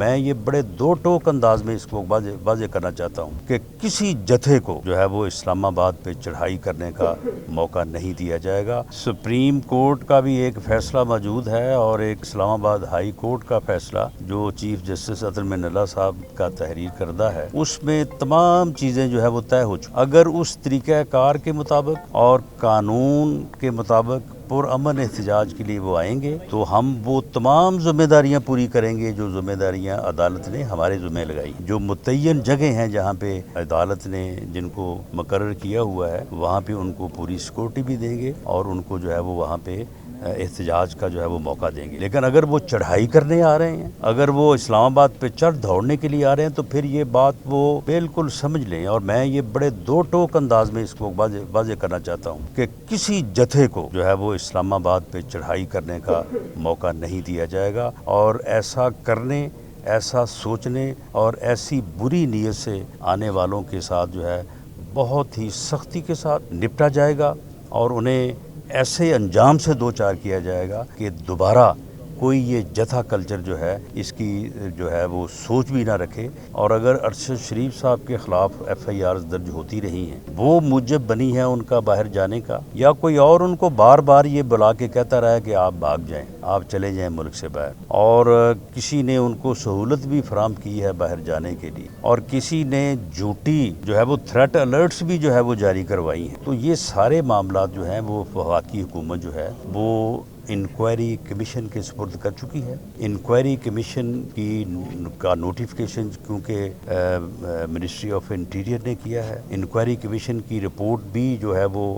میں یہ بڑے دو ٹوک انداز میں اس کو واضح کرنا چاہتا ہوں کہ کسی جتھے کو جو ہے وہ اسلام آباد پہ چڑھائی کرنے کا موقع نہیں دیا جائے گا۔ سپریم کورٹ کا بھی ایک فیصلہ موجود ہے اور ایک اسلام آباد ہائی کورٹ کا فیصلہ جو چیف جسٹس عدل من اللہ صاحب کا تحریر کردہ ہے، اس میں تمام چیزیں جو ہے وہ طے ہو چکی۔ اگر اس طریقہ کار کے مطابق اور قانون کے مطابق پرامن احتجاج کے لیے وہ آئیں گے تو ہم وہ تمام ذمہ داریاں پوری کریں گے جو ذمہ داریاں عدالت نے ہمارے ذمہ لگائی۔ جو متعین جگہ ہیں جہاں پہ عدالت نے جن کو مقرر کیا ہوا ہے، وہاں پہ ان کو پوری سیکورٹی بھی دیں گے اور ان کو جو ہے وہ وہاں پہ احتجاج کا جو ہے وہ موقع دیں گے۔ لیکن اگر وہ چڑھائی کرنے آ رہے ہیں، اگر وہ اسلام آباد پہ چڑھ دوڑنے کے لیے آ رہے ہیں، تو پھر یہ بات وہ بالکل سمجھ لیں، اور میں یہ بڑے دو ٹوک انداز میں اس کو واضح کرنا چاہتا ہوں کہ کسی جتھے کو جو ہے وہ اسلام آباد پہ چڑھائی کرنے کا موقع نہیں دیا جائے گا، اور ایسا کرنے، ایسا سوچنے اور ایسی بری نیت سے آنے والوں کے ساتھ جو ہے بہت ہی سختی کے ساتھ نپٹا جائے گا، اور انہیں ایسے انجام سے دوچار کیا جائے گا کہ دوبارہ کوئی یہ جتھا کلچر جو ہے اس کی جو ہے وہ سوچ بھی نہ رکھے۔ اور اگر ارشد شریف صاحب کے خلاف ایف آئی آرز درج ہوتی رہی ہیں، وہ موجب بنی ہے ان کا باہر جانے کا، یا کوئی اور ان کو بار بار یہ بلا کے کہتا رہا ہے کہ آپ بھاگ جائیں، آپ چلے جائیں ملک سے باہر، اور کسی نے ان کو سہولت بھی فراہم کی ہے باہر جانے کے لیے، اور کسی نے جھوٹی جو ہے وہ تھریٹ الرٹس بھی جو ہے وہ جاری کروائی ہیں، تو یہ سارے معاملات جو ہیں وہ وفاقی حکومت جو ہے وہ انکوائری کمیشن کے سپرد کر چکی ہے۔ انکوائری کمیشن کا نوٹیفیکیشن کیونکہ منسٹری آف انٹیریئر نے کیا ہے، انکوائری کمیشن کی رپورٹ بھی جو ہے وہ